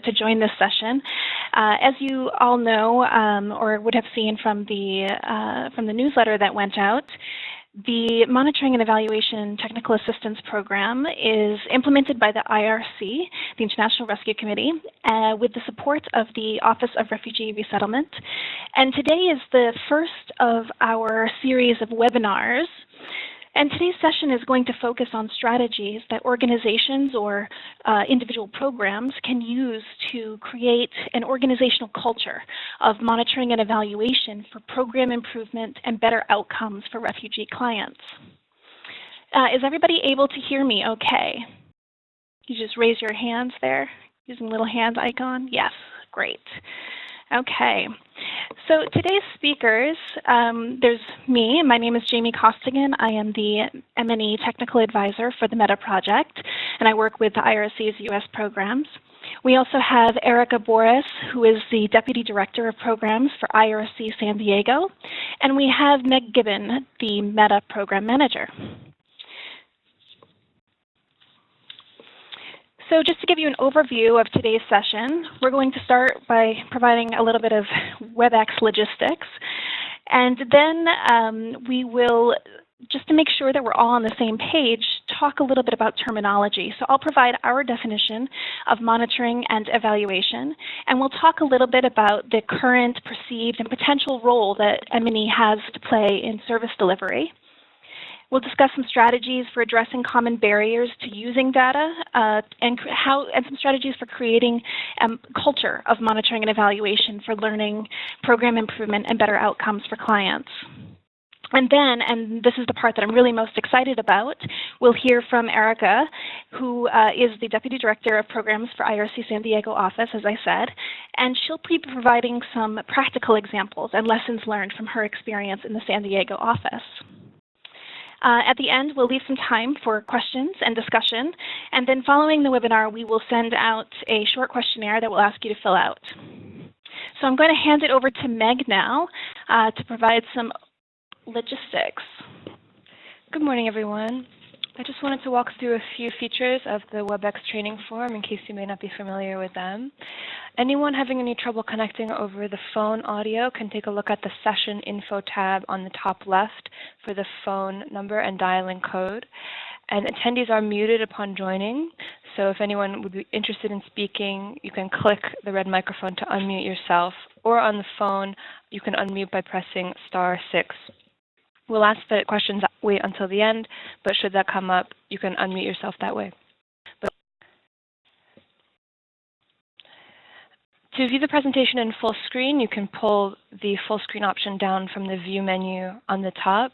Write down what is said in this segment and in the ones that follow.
to join this session. As you all know, or would have seen from the newsletter that went out, the Monitoring and Evaluation Technical Assistance Program is implemented by the IRC, the International Rescue Committee, with the support of the Office of Refugee Resettlement. And today is the first of our series of webinars. And today's session is going to focus on strategies that organizations or individual programs can use to create an organizational culture of monitoring and evaluation for program improvement and better outcomes for refugee clients. Is everybody able to hear me okay? You just raise your hands there using the little hand icon? Yes, great. Okay, so today's speakers, there's me. My name is Jaime Costigan. I am the M&E Technical Advisor for the META project, and I work with the IRC's U.S. programs. We also have Erica Bouris, who is the Deputy Director of Programs for IRC-San Diego, and we have Meg Gibbon, the META Program Manager. So just to give you an overview of today's session, we're going to start by providing a little bit of WebEx logistics. And then we will, just to make sure that we're all on the same page, talk a little bit about terminology. So I'll provide our definition of monitoring and evaluation, and we'll talk a little bit about the current, perceived, and potential role that M&E has to play in service delivery. We'll discuss some strategies for addressing common barriers to using data and some strategies for creating a culture of monitoring and evaluation for learning, program improvement, and better outcomes for clients. And then, and this is the part that I'm really most excited about, we'll hear from Erica, who is the Deputy Director of Programs for IRC-San Diego office, as I said, and she'll be providing some practical examples and lessons learned from her experience in the San Diego office. At the end, we'll leave some time for questions and discussion, and then following the webinar, we will send out a short questionnaire that we'll ask you to fill out. So I'm going to hand it over to Meg now to provide some logistics. Good morning, everyone. I just wanted to walk through a few features of the WebEx training form in case you may not be familiar with them. Anyone having any trouble connecting over the phone audio can take a look at the session info tab on the top left for the phone number and dial-in code. And attendees are muted upon joining, so if anyone would be interested in speaking, you can click the red microphone to unmute yourself, or on the phone, you can unmute by pressing *6. We'll ask that questions wait until the end, but should that come up, you can unmute yourself that way. To view the presentation in full screen, you can pull the full screen option down from the View menu on the top.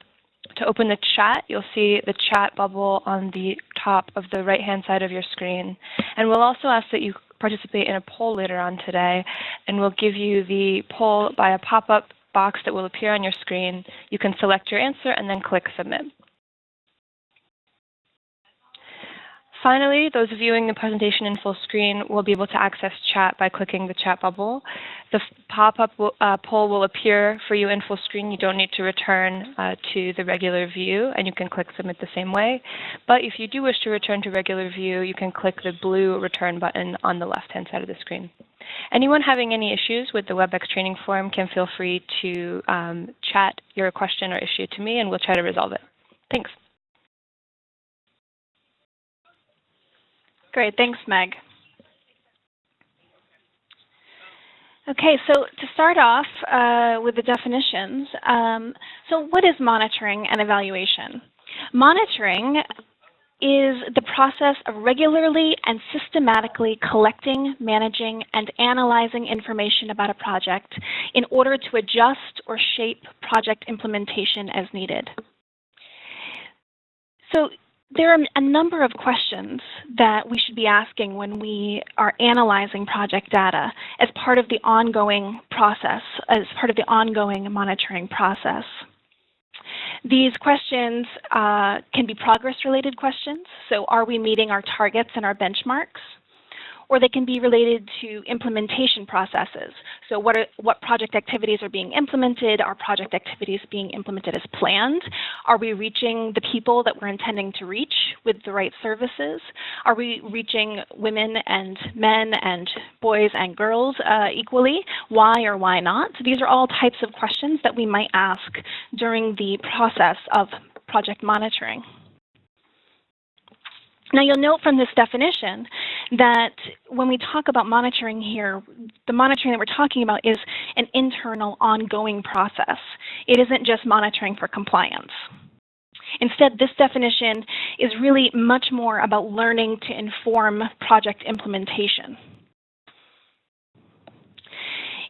To open the chat, you'll see the chat bubble on the top of the right-hand side of your screen. And we'll also ask that you participate in a poll later on today, and we'll give you the poll by a pop-up box that will appear on your screen. You can select your answer and then click Submit. Finally, those viewing the presentation in full screen will be able to access chat by clicking the chat bubble. The pop-up poll will appear for you in full screen. You don't need to return to the regular view, and you can click Submit the same way. But if you do wish to return to regular view, you can click the blue Return button on the left-hand side of the screen. Anyone having any issues with the WebEx training form can feel free to chat your question or issue to me, and we'll try to resolve it. Thanks. Great, thanks, Meg. Okay, so to start off with the definitions, so what is monitoring and evaluation? Monitoring is the process of regularly and systematically collecting, managing, and analyzing information about a project in order to adjust or shape project implementation as needed. So there are a number of questions that we should be asking when we are analyzing project data as part of the ongoing process, as part of the ongoing monitoring process. These questions can be progress-related questions. So are we meeting our targets and our benchmarks? or they can be related to implementation processes. So what project activities are being implemented? Are project activities being implemented as planned? Are we reaching the people that we're intending to reach with the right services? Are we reaching women and men and boys and girls equally? Why or why not? So these are all types of questions that we might ask during the process of project monitoring. Now you'll note from this definition that when we talk about monitoring here, the monitoring that we're talking about is an internal ongoing process. It isn't just monitoring for compliance. Instead, this definition is really much more about learning to inform project implementation.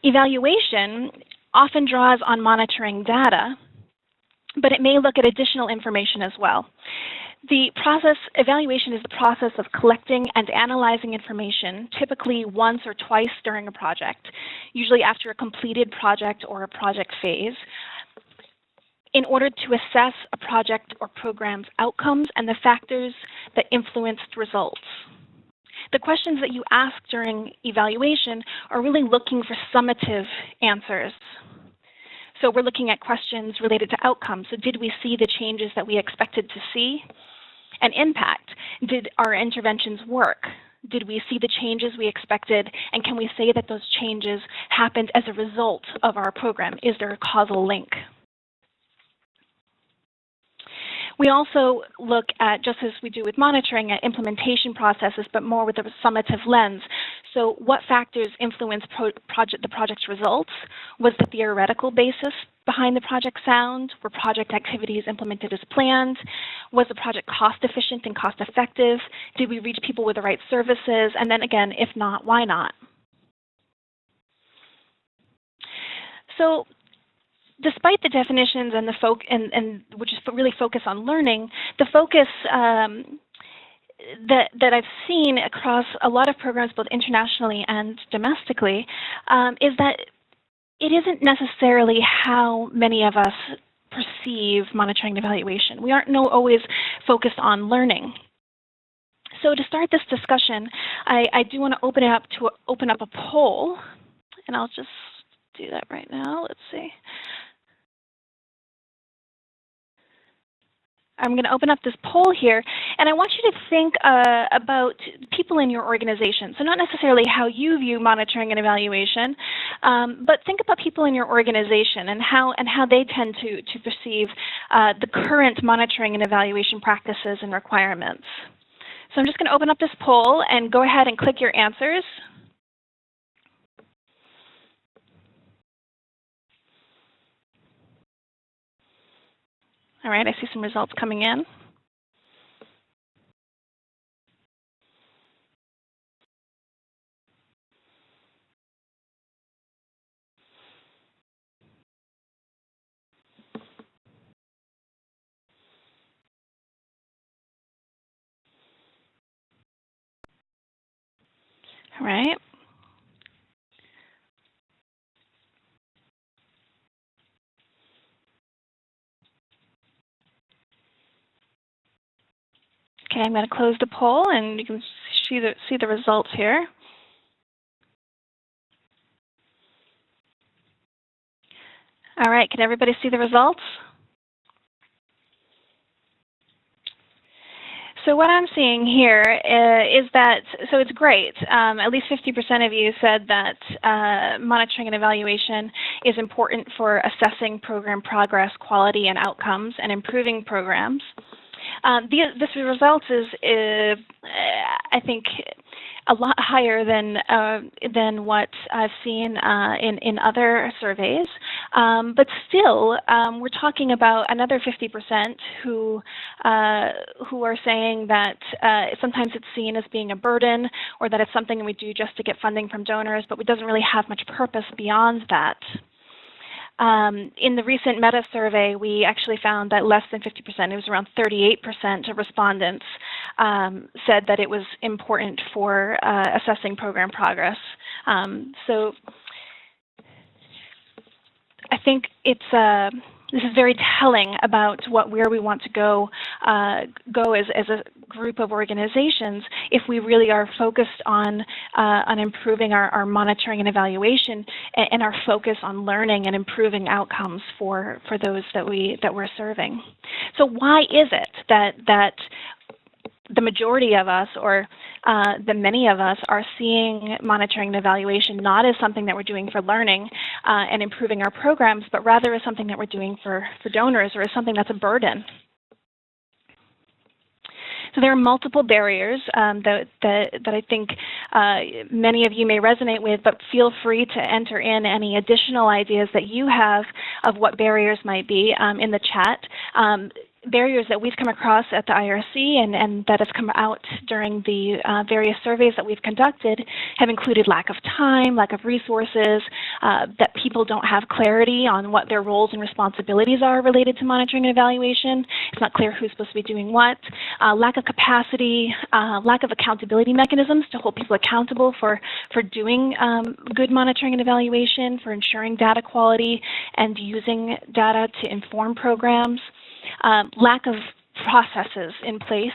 Evaluation often draws on monitoring data, but it may look at additional information as well. Evaluation is the process of collecting and analyzing information, typically once or twice during a project, usually after a completed project or a project phase, in order to assess a project or program's outcomes and the factors that influenced results. The questions that you ask during evaluation are really looking for summative answers. So we're looking at questions related to outcomes. So did we see the changes that we expected to see? And impact. Did our interventions work? Did we see the changes we expected? And can we say that those changes happened as a result of our program? Is there a causal link? We also look at, just as we do with monitoring, at implementation processes, but more with a summative lens. So what factors influence the project's results? Was the theoretical basis behind the project sound? Were project activities implemented as planned? Was the project cost efficient and cost effective? Did we reach people with the right services? And then again, if not, why not? So despite the definitions and the which is really focused on learning, the focus that I've seen across a lot of programs, both internationally and domestically, is that it isn't necessarily how many of us perceive monitoring and evaluation. We aren't always focused on learning. So to start this discussion, I do want to open up a poll, and I'll just do that right now. Let's see. I'm going to open up this poll here, and I want you to think about people in your organization. So not necessarily how you view monitoring and evaluation, but think about people in your organization and how they tend to perceive the current monitoring and evaluation practices and requirements. So I'm just going to open up this poll and go ahead and click your answers. All right, I see some results coming in. All right. Okay, I'm going to close the poll, and you can see the results here. All right, can everybody see the results? So what I'm seeing here is that, so it's great. At least 50% of you said that monitoring and evaluation is important for assessing program progress, quality, and outcomes, and improving programs. This result is, I think, a lot higher than what I've seen in other surveys. But still, we're talking about another 50% who are saying that sometimes it's seen as being a burden, or that it's something we do just to get funding from donors, but it doesn't really have much purpose beyond that. In the recent meta survey, we actually found that less than 50%, it was around 38% of respondents said that it was important for assessing program progress. So I think it's This is very telling about where we want to go as a group of organizations if we really are focused on improving our monitoring and evaluation and our focus on learning and improving outcomes for those that we're serving. So why is it that the majority of us, or the many of us, are seeing monitoring and evaluation not as something that we're doing for learning and improving our programs, but rather as something that we're doing for donors, or as something that's a burden? So there are multiple barriers that I think many of you may resonate with, but feel free to enter in any additional ideas that you have of what barriers might be in the chat. Barriers that we've come across at the IRC and that have come out during the various surveys that we've conducted have included lack of time, lack of resources, that people don't have clarity on what their roles and responsibilities are related to monitoring and evaluation. It's not clear who's supposed to be doing what. Lack of capacity, lack of accountability mechanisms to hold people accountable for doing good monitoring and evaluation, for ensuring data quality and using data to inform programs. Lack of processes in place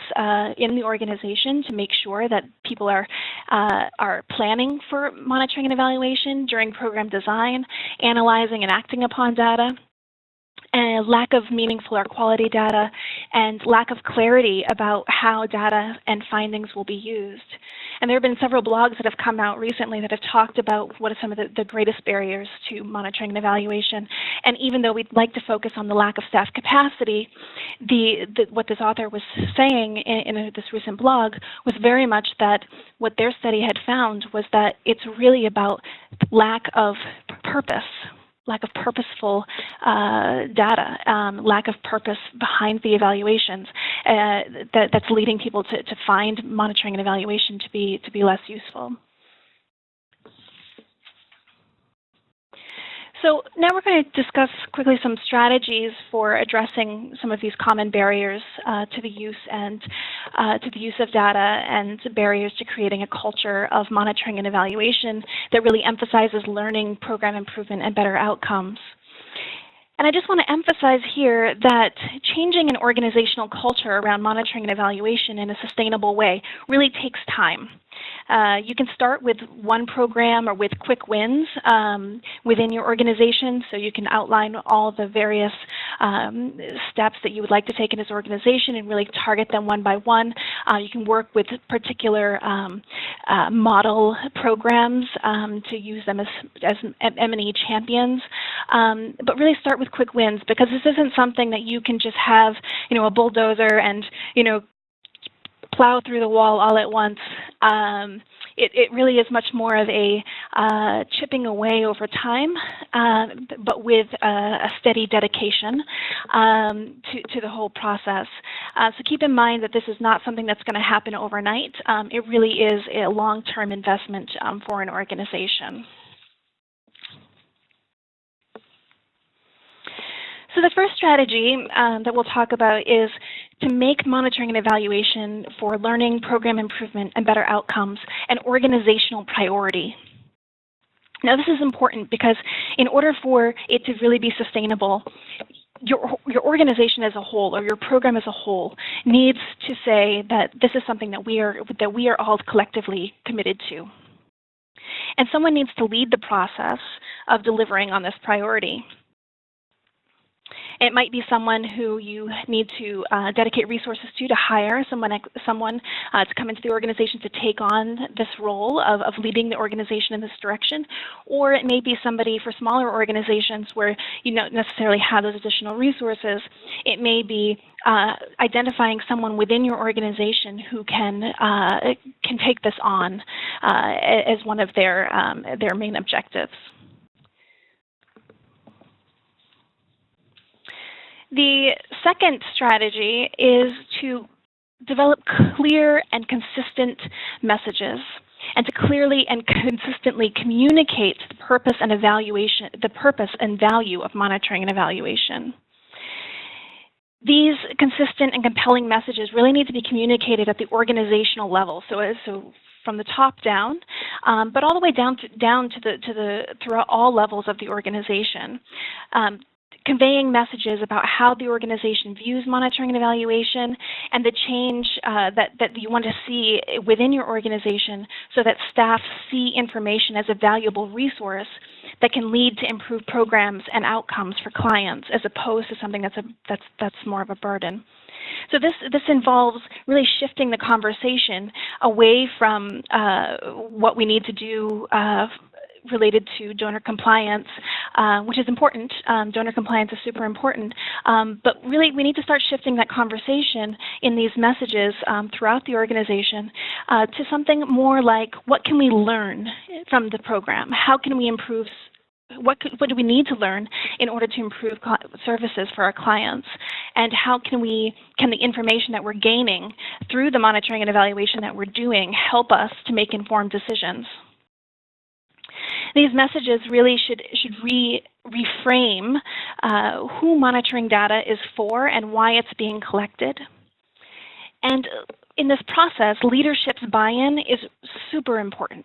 in the organization to make sure that people are planning for monitoring and evaluation during program design, analyzing and acting upon data. And lack of meaningful or quality data, and lack of clarity about how data and findings will be used. And there have been several blogs that have come out recently that have talked about what are some of the greatest barriers to monitoring and evaluation. And even though we'd like to focus on the lack of staff capacity, what this author was saying in this recent blog was very much that what their study had found was that it's really about lack of purpose. Lack of purposeful data, lack of purpose behind the evaluations that's leading people to find monitoring and evaluation to be less useful. So now we're going to discuss quickly some strategies for addressing some of these common barriers to the use of data and barriers to creating a culture of monitoring and evaluation that really emphasizes learning, program improvement, and better outcomes. And I just want to emphasize here that changing an organizational culture around monitoring and evaluation in a sustainable way really takes time. You can start with one program or with quick wins within your organization, so you can outline all the various steps that you would like to take in this organization and really target them one by one. You can work with particular model programs to use them as M&E champions, but really start with quick wins, because this isn't something that you can just have, a bulldozer and, plow through the wall all at once. It really is much more of a chipping away over time, but with a steady dedication to the whole process. So keep in mind that this is not something that's going to happen overnight. It really is a long-term investment for an organization. So the first strategy that we'll talk about is to make monitoring and evaluation for learning, program improvement, and better outcomes an organizational priority. Now, this is important because in order for it to really be sustainable, your organization as a whole, or your program as a whole, needs to say that this is something that we are all collectively committed to. And someone needs to lead the process of delivering on this priority. It might be someone who you need to dedicate resources to hire someone to come into the organization to take on this role of leading the organization in this direction. Or it may be somebody for smaller organizations where you don't necessarily have those additional resources. It may be identifying someone within your organization who can take this on as one of their main objectives. The second strategy is to develop clear and consistent messages, and to clearly and consistently communicate the purpose and value of monitoring and evaluation. These consistent and compelling messages really need to be communicated at the organizational level. So from the top down, but all the way down to throughout all levels of the organization. conveying messages about how the organization views monitoring and evaluation and the change that you want to see within your organization so that staff see information as a valuable resource that can lead to improved programs and outcomes for clients as opposed to something that's more of a burden. So this involves really shifting the conversation away from what we need to do related to donor compliance, which is important. Donor compliance is super important. But really, we need to start shifting that conversation in these messages throughout the organization to something more like, what can we learn from the program? How can we improve? What do we need to learn in order to improve services for our clients? And how can the information that we're gaining through the monitoring and evaluation that we're doing help us to make informed decisions? These messages really should reframe who monitoring data is for and why it's being collected. And in this process, leadership's buy-in is super important.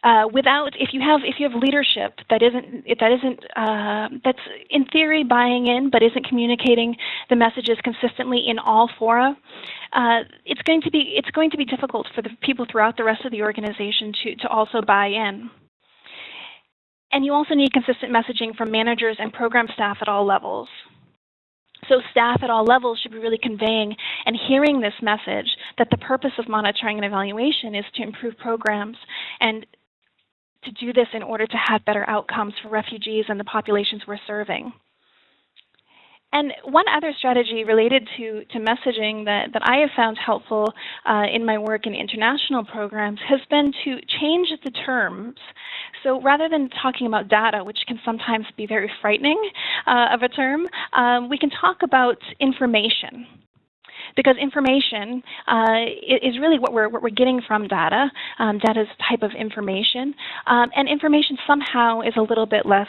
If you have leadership that's in theory buying in but isn't communicating the messages consistently in all fora, it's going to be difficult for the people throughout the rest of the organization to also buy in. And you also need consistent messaging from managers and program staff at all levels. So staff at all levels should be really conveying and hearing this message that the purpose of monitoring and evaluation is to improve programs and to do this in order to have better outcomes for refugees and the populations we're serving. And one other strategy related to messaging that I have found helpful in my work in international programs has been to change the terms. So rather than talking about data, which can sometimes be very frightening of a term, we can talk about information. Because information is really what we're getting from data. Data is a type of information, and information somehow is a little bit less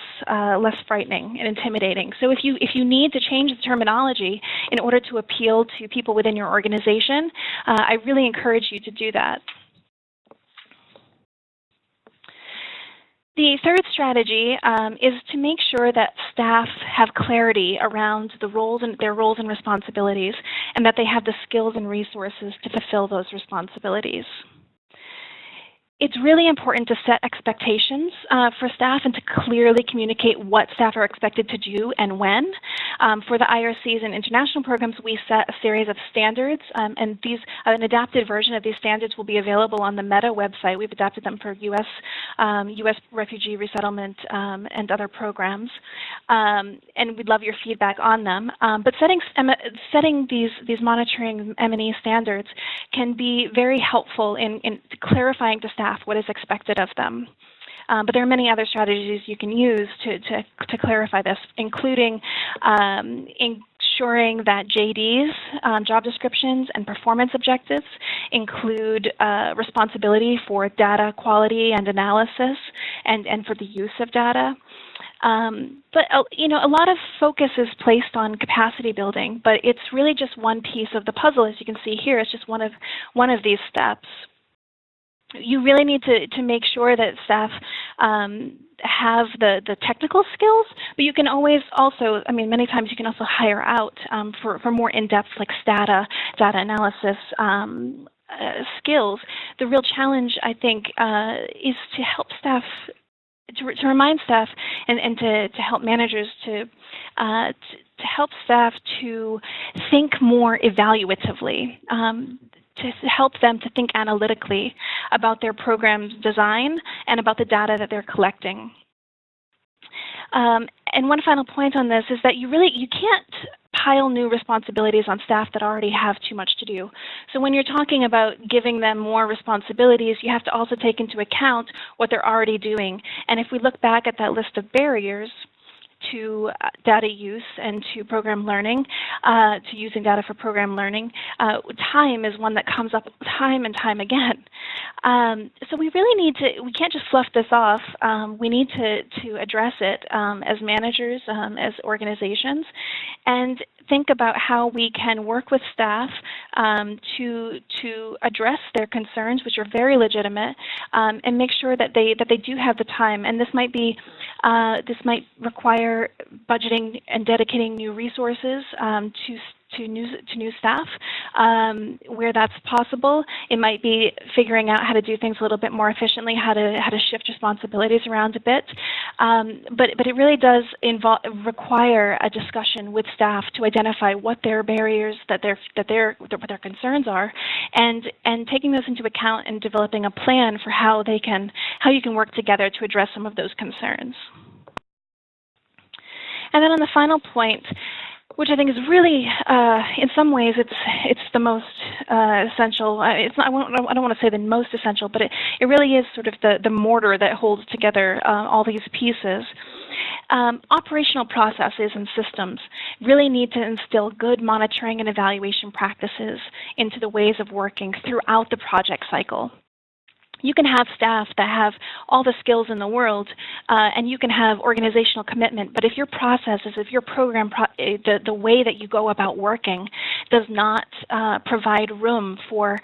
frightening and intimidating. So if you need to change the terminology in order to appeal to people within your organization, I really encourage you to do that. The third strategy is to make sure that staff have clarity around their roles and responsibilities, and that they have the skills and resources to fulfill those responsibilities. It's really important to set expectations for staff and to clearly communicate what staff are expected to do and when. For the IRCs and international programs, we set a series of standards, and an adapted version of these standards will be available on the Meta website. We've adapted them for U.S. refugee resettlement and other programs, and we'd love your feedback on them. But setting these monitoring M&E standards can be very helpful in clarifying to staff what is expected of them. But there are many other strategies you can use to clarify this, including ensuring that JDs, job descriptions, and performance objectives include responsibility for data quality and analysis and for the use of data. But a lot of focus is placed on capacity building, but it's really just one piece of the puzzle. As you can see here, it's just one of these steps. You really need to make sure that staff have the technical skills, but you can always also, many times you can also hire out for more in-depth like data analysis skills. The real challenge, I think, is to help staff, to remind staff and to help managers to help staff to think more evaluatively. To help them to think analytically about their program's design and about the data that they're collecting. And one final point on this is that you can't pile new responsibilities on staff that already have too much to do. So when you're talking about giving them more responsibilities, you have to also take into account what they're already doing. And if we look back at that list of barriers to data use and to program learning, to using data for program learning, time is one that comes up time and time again. So we can't just fluff this off. We need to address it as managers, as organizations. And think about how we can work with staff to address their concerns, which are very legitimate, and make sure that they do have the time. And this might require budgeting and dedicating new resources to new staff where that's possible. It might be figuring out how to do things a little bit more efficiently, how to shift responsibilities around a bit. But it really does require a discussion with staff to identify what their barriers, what their concerns are, and taking those into account and developing a plan for how you can work together to address some of those concerns. And then on the final point, which I think is really, in some ways, it's the most essential. I don't want to say the most essential, but it really is sort of the mortar that holds together all these pieces. Operational processes and systems really need to instill good monitoring and evaluation practices into the ways of working throughout the project cycle. You can have staff that have all the skills in the world, and you can have organizational commitment, but if your processes, if your program, the way that you go about working does not provide room for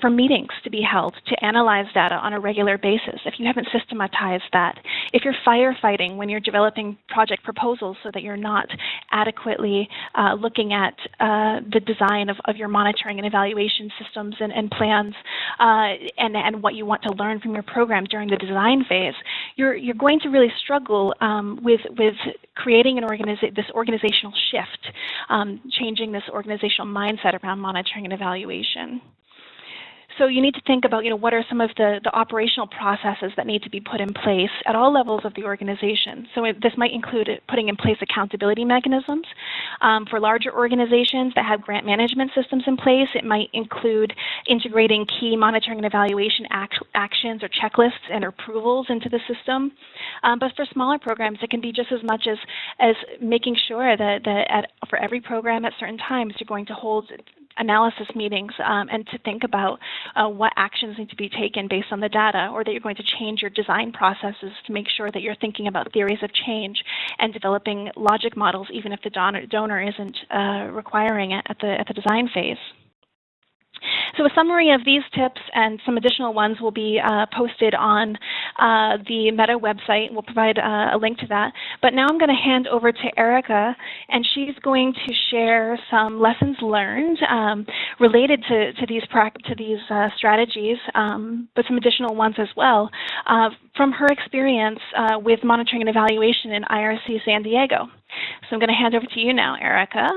meetings to be held, to analyze data on a regular basis, if you haven't systematized that, if you're firefighting when you're developing project proposals so that you're not adequately looking at the design of your monitoring and evaluation systems and plans and what you want to learn from your program during the design phase, you're going to really struggle with creating this organizational shift, changing this organizational mindset around monitoring and evaluation. So you need to think about, what are some of the operational processes that need to be put in place at all levels of the organization. So this might include putting in place accountability mechanisms. For larger organizations that have grant management systems in place, it might include integrating key monitoring and evaluation actions or checklists and approvals into the system. But for smaller programs, it can be just as much as making sure that for every program at certain times, you're going to hold analysis meetings and to think about what actions need to be taken based on the data, or that you're going to change your design processes to make sure that you're thinking about theories of change and developing logic models even if the donor isn't requiring it at the design phase. So a summary of these tips and some additional ones will be posted on the Meta website. We'll provide a link to that. But now I'm going to hand over to Erica, and she's going to share some lessons learned related to these strategies, but some additional ones as well, from her experience with monitoring and evaluation in IRC-San Diego. So I'm going to hand over to you now, Erica.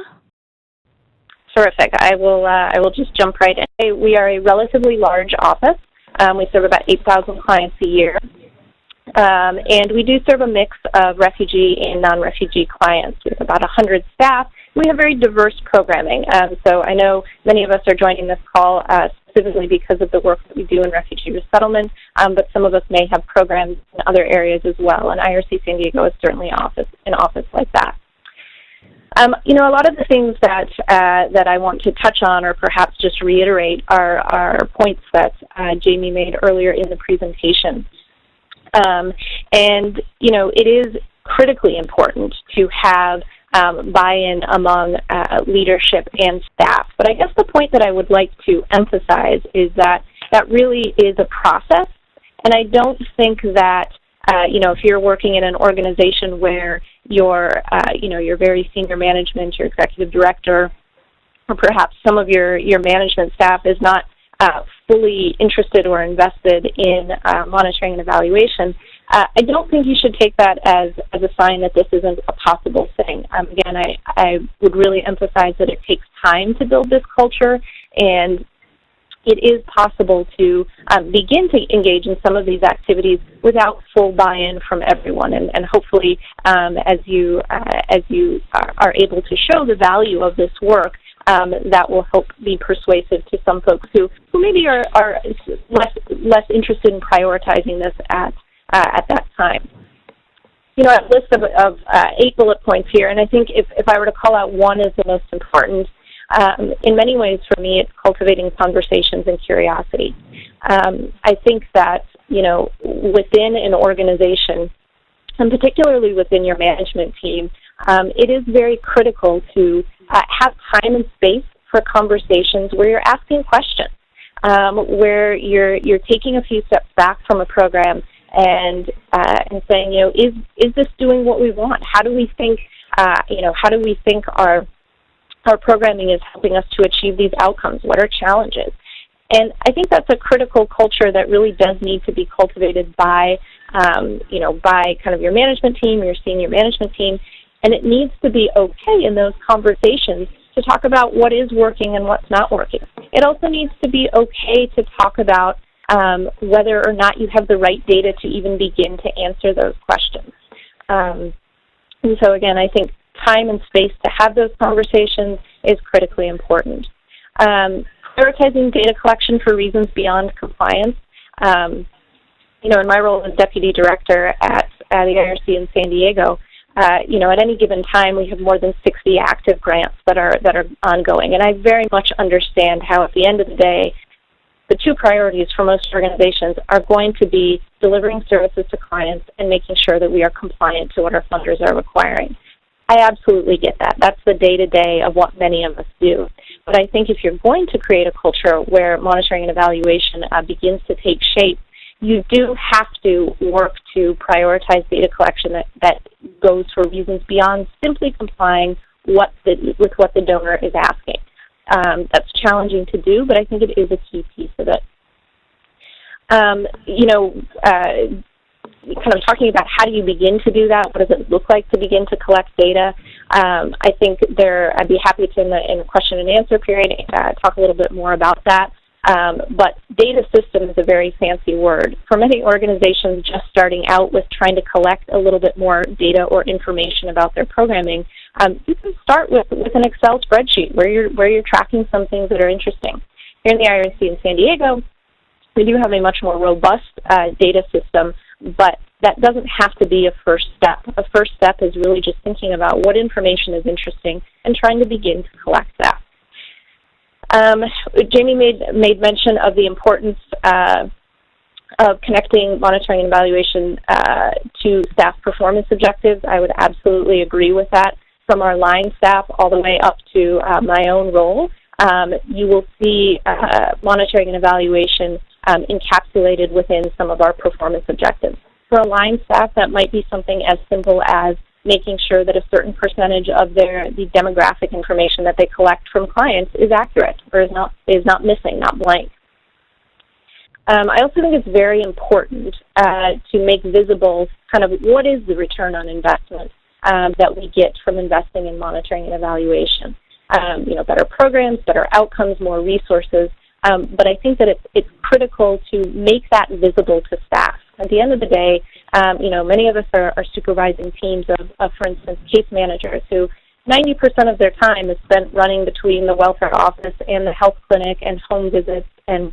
Terrific. I will just jump right in. We are a relatively large office. We serve about 8,000 clients a year. And we do serve a mix of refugee and non-refugee clients. We have about 100 staff. We have very diverse programming. So I know many of us are joining this call specifically because of the work that we do in refugee resettlement, but some of us may have programs in other areas as well. And IRC-San Diego is certainly an office like that. A lot of the things that I want to touch on, or perhaps just reiterate, are points that Jaime made earlier in the presentation. It is critically important to have buy-in among leadership and staff. But I guess the point that I would like to emphasize is that really is a process, and I don't think that if you're working in an organization where your very senior management, your executive director, or perhaps some of your management staff is not fully interested or invested in monitoring and evaluation, I don't think you should take that as a sign that this isn't a possible thing. Again, I would really emphasize that it takes time to build this culture, and it is possible to begin to engage in some of these activities without full buy-in from everyone. And hopefully, as you are able to show the value of this work, that will help be persuasive to some folks who maybe are less interested in prioritizing this at that time. I have a list of 8 bullet points here, and I think if I were to call out one as the most important, in many ways, for me, it's cultivating conversations and curiosity. I think that, within an organization, and particularly within your management team, it is very critical to have time and space for conversations where you're asking questions, where you're taking a few steps back from a program and saying, is this doing what we want? How do we think, how do we think our programming is helping us to achieve these outcomes? What are challenges? And I think that's a critical culture that really does need to be cultivated by, by kind of your management team, your senior management team, and it needs to be okay in those conversations to talk about what is working and what's not working. It also needs to be okay to talk about whether or not you have the right data to even begin to answer those questions. And so again, I think time and space to have those conversations is critically important. Prioritizing data collection for reasons beyond compliance. In my role as Deputy Director at the IRC in San Diego, at any given time we have more than 60 active grants that are ongoing. And I very much understand how at the end of the day, the two priorities for most organizations are going to be delivering services to clients and making sure that we are compliant to what our funders are requiring. I absolutely get that. That's the day-to-day of what many of us do. But I think if you're going to create a culture where monitoring and evaluation begins to take shape, you do have to work to prioritize data collection that goes for reasons beyond simply complying with what the donor is asking. That's challenging to do, but I think it is a key piece of it. Kind of talking about how do you begin to do that, what does it look like to begin to collect data. I think I'd be happy to, in the question and answer period, talk a little bit more about that. But data system is a very fancy word. For many organizations just starting out with trying to collect a little bit more data or information about their programming, you can start with an Excel spreadsheet where you're tracking some things that are interesting. Here in the IRC in San Diego, we do have a much more robust data system, but that doesn't have to be a first step. A first step is really just thinking about what information is interesting and trying to begin to collect that. Jamie made mention of the importance of connecting monitoring and evaluation to staff performance objectives. I would absolutely agree with that. From our line staff all the way up to my own role, you will see monitoring and evaluation encapsulated within some of our performance objectives. For a line staff, that might be something as simple as making sure that a certain percentage of the demographic information that they collect from clients is accurate or is not missing, not blank. I also think it's very important to make visible kind of what is the return on investment that we get from investing in monitoring and evaluation. Better programs, better outcomes, more resources. But I think that it's critical to make that visible to staff. At the end of the day, many of us are supervising teams of, for instance, case managers who 90% of their time is spent running between the welfare office and the health clinic and home visits and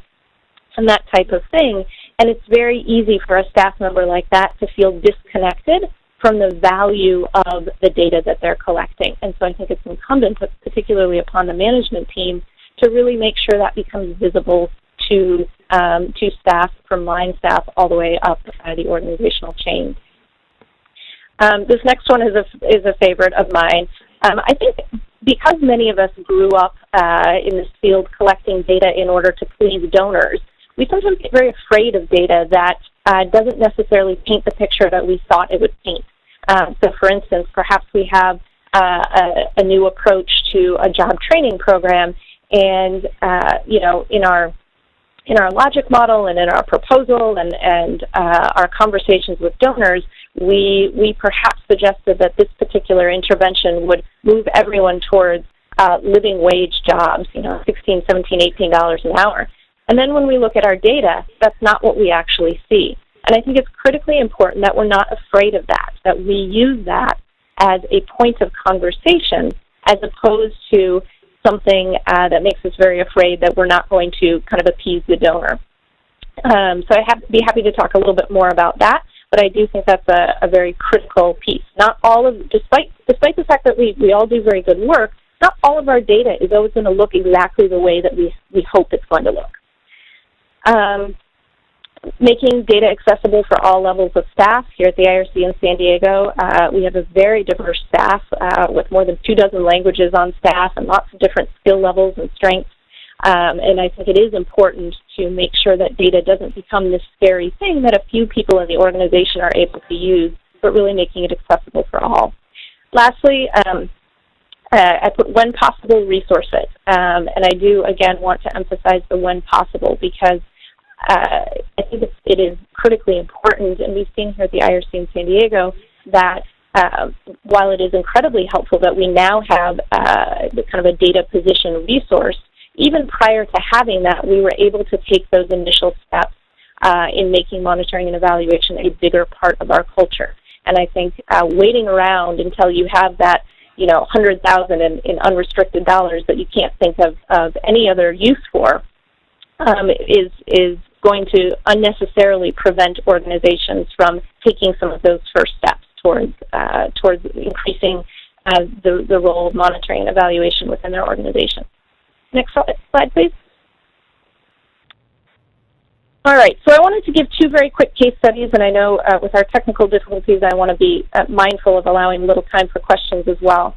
that type of thing. And it's very easy for a staff member like that to feel disconnected from the value of the data that they're collecting. And so I think it's incumbent, particularly upon the management team, to really make sure that becomes visible to staff, from line staff all the way up the organizational chain. This next one is a favorite of mine. I think because many of us grew up in this field collecting data in order to please donors, we sometimes get very afraid of data that doesn't necessarily paint the picture that we thought it would paint. So for instance, perhaps we have a new approach to a job training program, and in our logic model and in our proposal and our conversations with donors, we perhaps suggested that this particular intervention would move everyone towards living wage jobs, $16, $17, $18 an hour. And then when we look at our data, that's not what we actually see. And I think it's critically important that we're not afraid of that we use that as a point of conversation as opposed to something that makes us very afraid that we're not going to kind of appease the donor. So I'd be happy to talk a little bit more about that, but I do think that's a very critical piece. Not all of, despite the fact that we all do very good work, not all of our data is always going to look exactly the way that we hope it's going to look. Making data accessible for all levels of staff. Here at the IRC in San Diego, we have a very diverse staff with more than 24 languages on staff and lots of different skill levels and strengths. And I think it is important to make sure that data doesn't become this scary thing that a few people in the organization are able to use, but really making it accessible for all. Lastly, I put when possible, resource it. And I do, again, want to emphasize the when possible because I think it is critically important, and we've seen here at the IRC in San Diego that while it is incredibly helpful that we now have kind of a data position resource, even prior to having that, we were able to take those initial steps in making monitoring and evaluation a bigger part of our culture. And I think waiting around until you have that, you know, $100,000 in unrestricted dollars that you can't think of any other use for is going to unnecessarily prevent organizations from taking some of those first steps towards increasing the role of monitoring and evaluation within their organization. Next slide, please. All right, so I wanted to give two very quick case studies, and I know with our technical difficulties, I want to be mindful of allowing a little time for questions as well.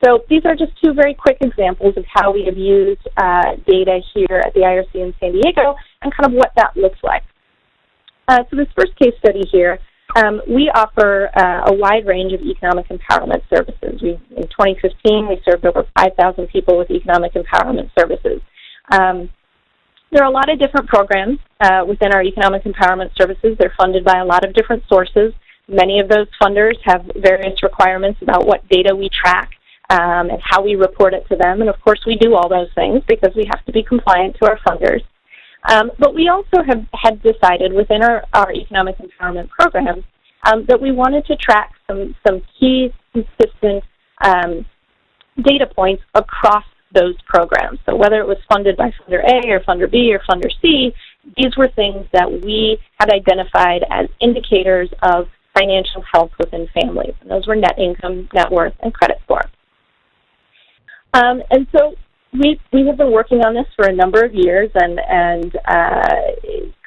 So these are just two very quick examples of how we have used data here at the IRC in San Diego and kind of what that looks like. So this first case study here, we offer a wide range of economic empowerment services. In 2015, we served over 5,000 people with economic empowerment services. There are a lot of different programs within our economic empowerment services. They're funded by a lot of different sources. Many of those funders have various requirements about what data we track and how we report it to them. And of course, we do all those things because we have to be compliant to our funders. But we also had decided within our economic empowerment programs that we wanted to track some key, consistent data points across those programs. So whether it was funded by Funder A or Funder B or Funder C, these were things that we had identified as indicators of financial health within families. And those were net income, net worth, and credit score. And so we have been working on this for a number of years and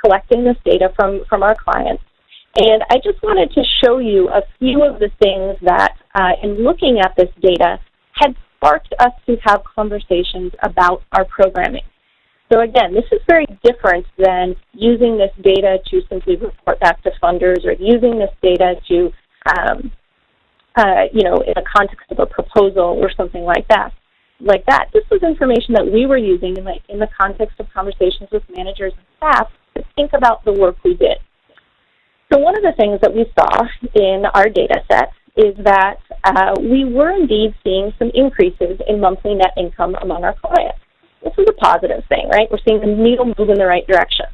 collecting this data from our clients. And I just wanted to show you a few of the things that, in looking at this data, had sparked us to have conversations about our programming. So again, this is very different than using this data to simply report back to funders or using this data to, you know, in the context of a proposal or something like that. This was information that we were using in the context of conversations with managers and staff to think about the work we did. So one of the things that we saw in our data set is that we were indeed seeing some increases in monthly net income among our clients. This is a positive thing, right? We're seeing the needle move in the right direction.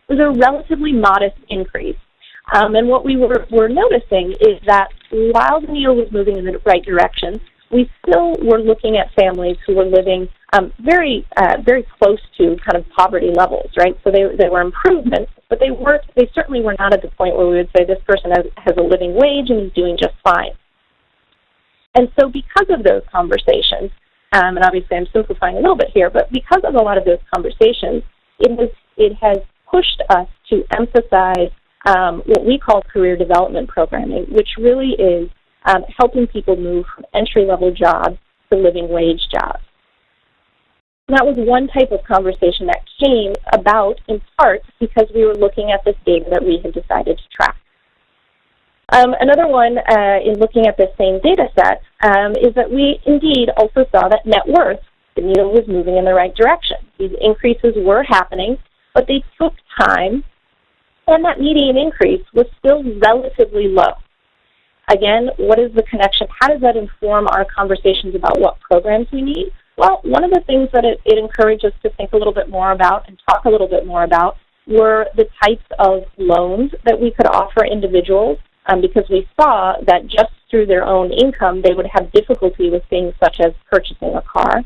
It was a relatively modest increase. And what we were noticing is that while the needle was moving in the right direction, we still were looking at families who were living very close to kind of poverty levels, right? So they were improvements, but they certainly were not at the point where we would say this person has a living wage and is doing just fine. And so because of those conversations, and obviously I'm simplifying a little bit here, but because of a lot of those conversations, it has pushed us to emphasize what we call career development programming, which really is helping people move from entry-level jobs to living wage jobs. And that was one type of conversation that came about in part because we were looking at this data that we had decided to track. Another one in looking at this same data set is that we indeed also saw that net worth, the needle was moving in the right direction. These increases were happening, but they took time, and that median increase was still relatively low. Again, what is the connection? How does that inform our conversations about what programs we need? Well, one of the things that it encouraged us to think a little bit more about and talk a little bit more about were the types of loans that we could offer individuals because we saw that just through their own income, they would have difficulty with things such as purchasing a car.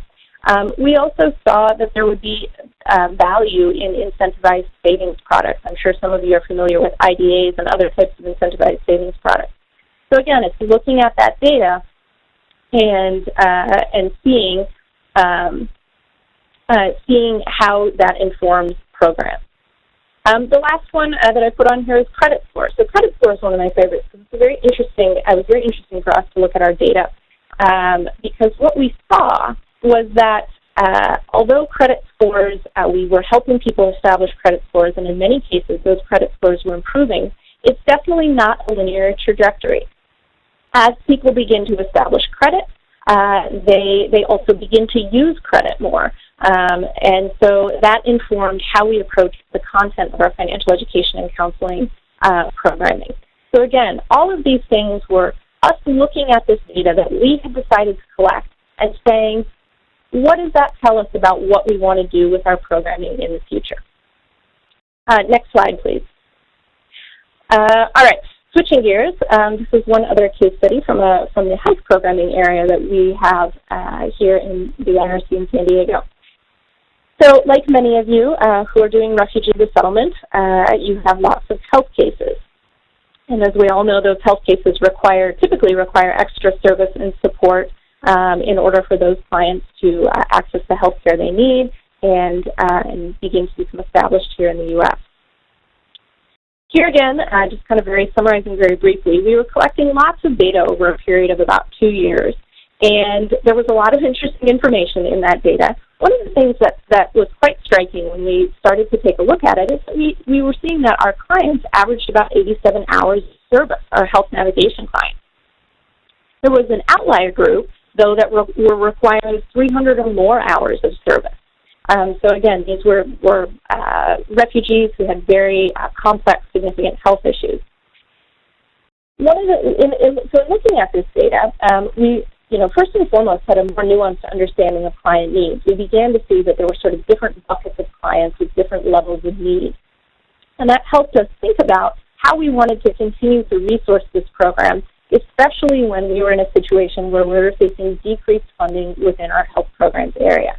We also saw that there would be value in incentivized savings products. I'm sure some of you are familiar with IDAs and other types of incentivized savings products. So again, it's looking at that data and seeing how that informs programs. The last one that I put on here is credit score. So credit score is one of my favorites. It's very interesting. It was very interesting for us to look at our data because what we saw was that although credit scores, we were helping people establish credit scores, and in many cases those credit scores were improving, it's definitely not a linear trajectory. As people begin to establish credit, they also begin to use credit more. And so that informed how we approached the content of our financial education and counseling programming. So again, all of these things were us looking at this data that we had decided to collect and saying, what does that tell us about what we want to do with our programming in the future? Next slide, please. All right, switching gears, this is one other case study from the health programming area that we have here in the IRC in San Diego. So like many of you who are doing refugee resettlement, you have lots of health cases. And as we all know, those health cases typically require extra service and support in order for those clients to access the health care they need and begin to become established here in the U.S. Here again, just kind of summarizing very briefly, we were collecting lots of data over a period of about 2 years, and there was a lot of interesting information in that data. One of the things that was quite striking when we started to take a look at it is that we were seeing that our clients averaged about 87 hours of service, our health navigation clients. There was an outlier group, though, that were requiring 300 or more hours of service. So again, these were refugees who had very complex, significant health issues. So in looking at this data, we, first and foremost had a more nuanced understanding of client needs. We began to see that there were sort of different buckets of clients with different levels of need. And that helped us think about how we wanted to continue to resource this program, especially when we were in a situation where we were facing decreased funding within our health programs area.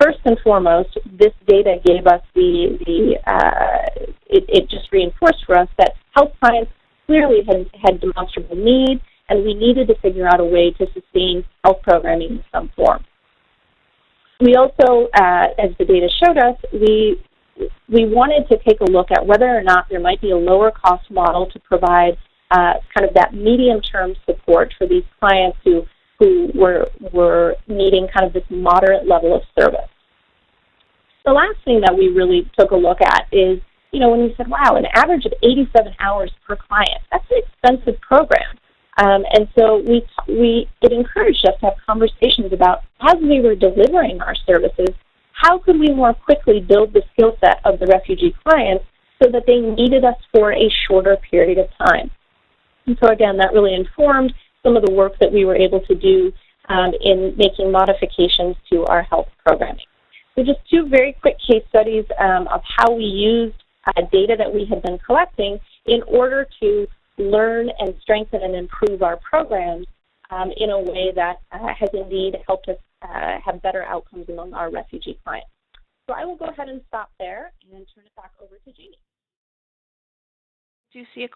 First and foremost, this data gave us it just reinforced for us that health clients clearly had demonstrable need, and we needed to figure out a way to sustain health programming in some form. We also, as the data showed us, we wanted to take a look at whether or not there might be a lower cost model to provide kind of that medium-term support for these clients who were needing kind of this moderate level of service. The last thing that we really took a look at is, when we said, wow, an average of 87 hours per client, that's an expensive program. And so it encouraged us to have conversations about, as we were delivering our services, how could we more quickly build the skill set of the refugee clients so that they needed us for a shorter period of time. And so again, that really informed some of the work that we were able to do in making modifications to our health programming. So just two very quick case studies of how we used data that we had been collecting in order to learn and strengthen and improve our programs in a way that has indeed helped us have better outcomes among our refugee clients. So I will go ahead and stop there and turn it back over to Jeannie. Do you see a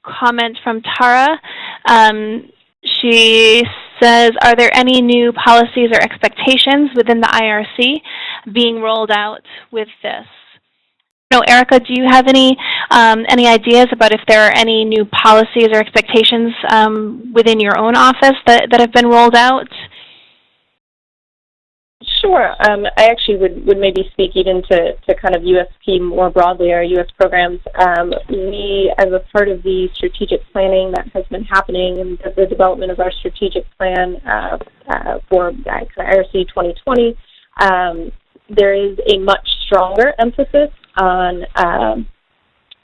comment from Tara? She says, are there any new policies or expectations within the IRC being rolled out with this? Erica, do you have any ideas about if there are any new policies or expectations within your own office that have been rolled out? Sure. I actually would maybe speak even to kind of USP more broadly, our U.S. programs. We, as a part of the strategic planning that has been happening and the development of our strategic plan for IRC 2020, there is a much stronger emphasis on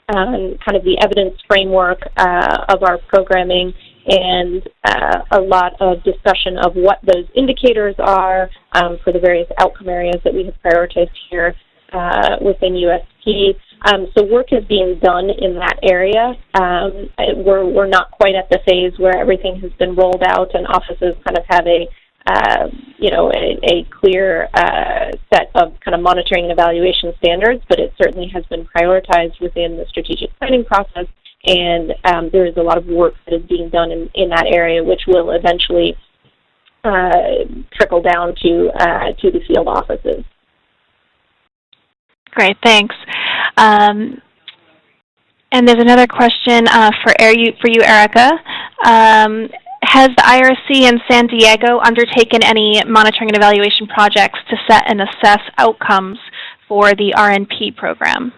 kind of the evidence framework of our programming and a lot of discussion of what those indicators are for the various outcome areas that we have prioritized here within USP. So work is being done in that area. We're not quite at the phase where everything has been rolled out and offices kind of have a clear set of kind of monitoring and evaluation standards, but it certainly has been prioritized within the strategic planning process, and there is a lot of work that is being done in that area, which will eventually trickle down to the field offices. Great, thanks. And there's another question for you, Erica. Has the IRC in San Diego undertaken any monitoring and evaluation projects to set and assess outcomes for the RNP program?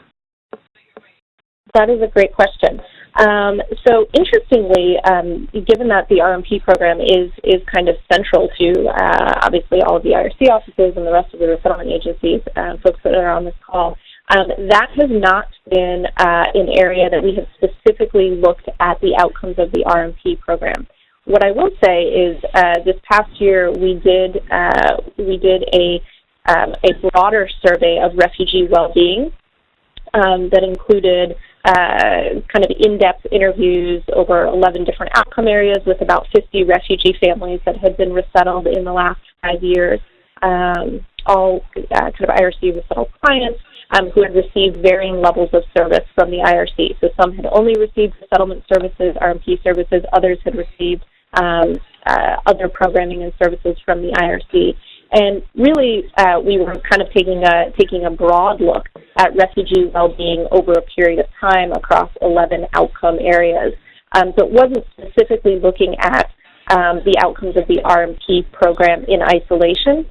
That is a great question. So interestingly, given that the RMP program is kind of central to obviously all of the IRC offices and the rest of the resettlement agencies, folks that are on this call, that has not been an area that we have specifically looked at the outcomes of the RMP program. What I will say is this past year we did a broader survey of refugee well-being that included kind of in-depth interviews over 11 different outcome areas with about 50 refugee families that had been resettled in the last 5 years, all kind of IRC resettled clients who had received varying levels of service from the IRC. So some had only received resettlement services, RMP services, others had received other programming and services from the IRC. And really, we were kind of taking a broad look at refugee well-being over a period of time across 11 outcome areas. So it wasn't specifically looking at the outcomes of the RMP program in isolation,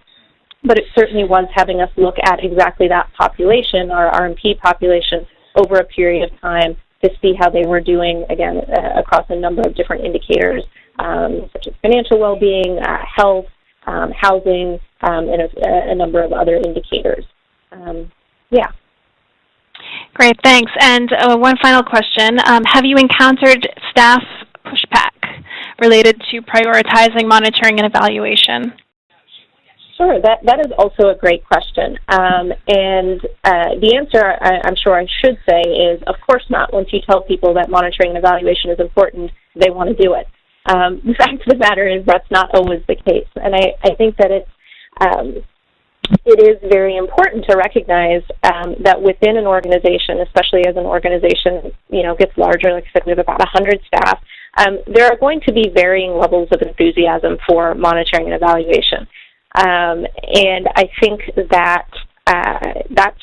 but it certainly was having us look at exactly that population, our RMP population, over a period of time to see how they were doing, again, across a number of different indicators, such as financial well-being, health, housing, and a number of other indicators. Yeah. Great, thanks. And one final question. Have you encountered staff pushback related to prioritizing monitoring and evaluation? Sure, that is also a great question. And the answer, I'm sure I should say, is of course not. Once you tell people that monitoring and evaluation is important, they want to do it. The fact of the matter is that's not always the case. And I think that it is very important to recognize that within an organization, especially as an organization gets larger, like I said, we have about 100 staff, there are going to be varying levels of enthusiasm for monitoring and evaluation. And I think that that's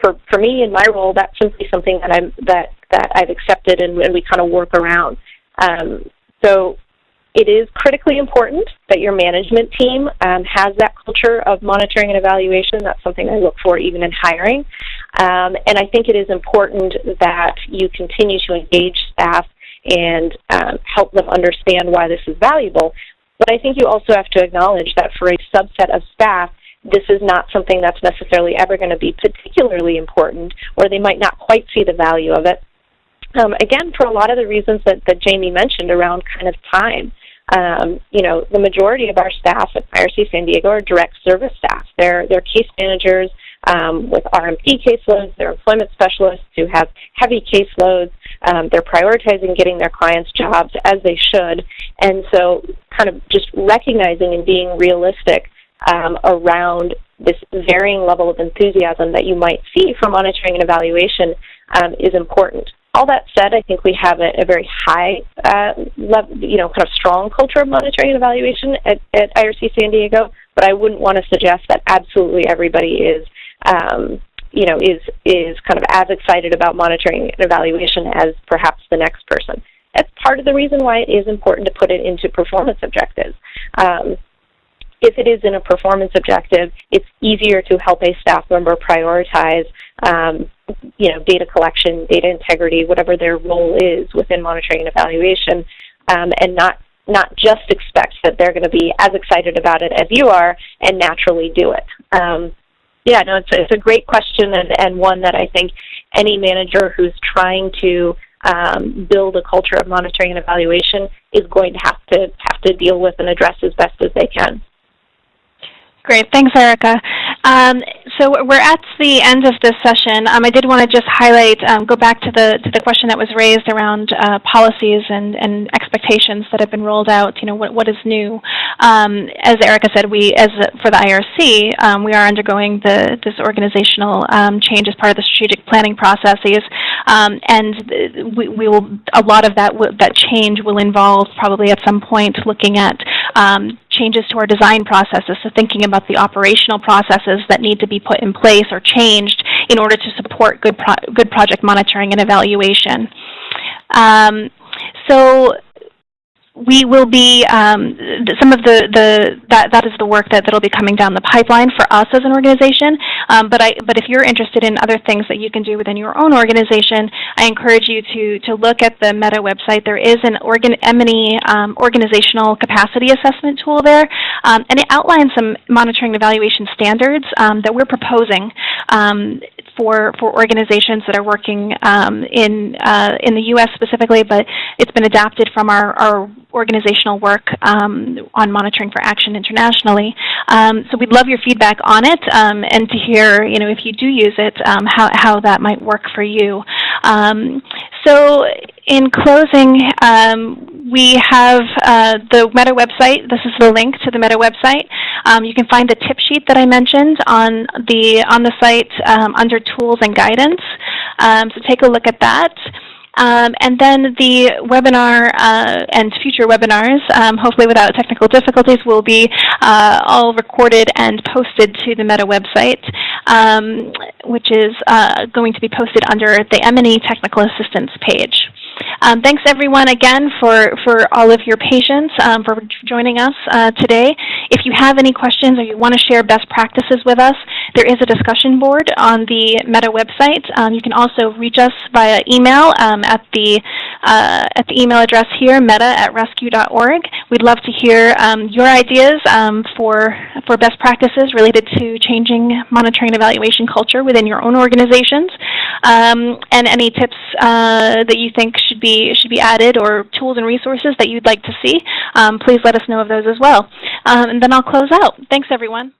for me in my role, that's simply something that I've accepted and we kind of work around. So it is critically important that your management team has that culture of monitoring and evaluation. That's something I look for even in hiring. And I think it is important that you continue to engage staff and help them understand why this is valuable. But I think you also have to acknowledge that for a subset of staff, this is not something that's necessarily ever going to be particularly important, or they might not quite see the value of it. Again, for a lot of the reasons that Jaime mentioned around kind of time. The majority of our staff at IRC-San Diego are direct service staff. They're case managers with RMP caseloads. They're employment specialists who have heavy caseloads. They're prioritizing getting their clients jobs as they should. And so kind of just recognizing and being realistic around this varying level of enthusiasm that you might see for monitoring and evaluation is important. All that said, I think we have a very high level, kind of strong culture of monitoring and evaluation at IRC-San Diego, but I wouldn't want to suggest that absolutely everybody is kind of as excited about monitoring and evaluation as perhaps the next person. That's part of the reason why it is important to put it into performance objectives. If it is in a performance objective, it's easier to help a staff member prioritize data collection, data integrity, whatever their role is within monitoring and evaluation, and not just expect that they're going to be as excited about it as you are and naturally do it. It's a great question and one that I think any manager who's trying to build a culture of monitoring and evaluation is going to have to deal with and address as best as they can. Great, thanks, Erica. So we're at the end of this session. I did want to just highlight, go back to the question that was raised around policies and expectations that have been rolled out. What is new? As Erica said, for the IRC, we are undergoing this organizational change as part of the strategic planning processes, and a lot of that change will involve probably at some point looking at changes to our design processes, so thinking about the operational processes that need to be put in place or changed in order to support good project monitoring and evaluation. So we will be, some of that is the work that'll be coming down the pipeline for us as an organization. But if you're interested in other things that you can do within your own organization, I encourage you to look at the Meta website. There is an M&E organizational capacity assessment tool there, and it outlines some monitoring and evaluation standards that we're proposing for organizations that are working in the U.S. specifically, but it's been adapted from our organizational work on monitoring for action internationally. So we'd love your feedback on it and to hear, if you do use it, how that might work for you. So in closing, we have the Meta website. This is the link to the Meta website. You can find the tip sheet that I mentioned on the site under Tools and Guidance. So take a look at that. And then the webinar and future webinars, hopefully without technical difficulties, will be all recorded and posted to the Meta website, which is going to be posted under the M&E Technical Assistance page. Thanks everyone again for all of your patience, for joining us today. If you have any questions or you want to share best practices with us, there is a discussion board on the Meta website. You can also reach us via email at the email address here, meta@rescue.org. We'd love to hear your ideas for best practices related to changing monitoring and evaluation culture within your own organizations, and any tips that you think should be added, or tools and resources that you'd like to see. Please let us know of those as well. And then I'll close out. Thanks, everyone.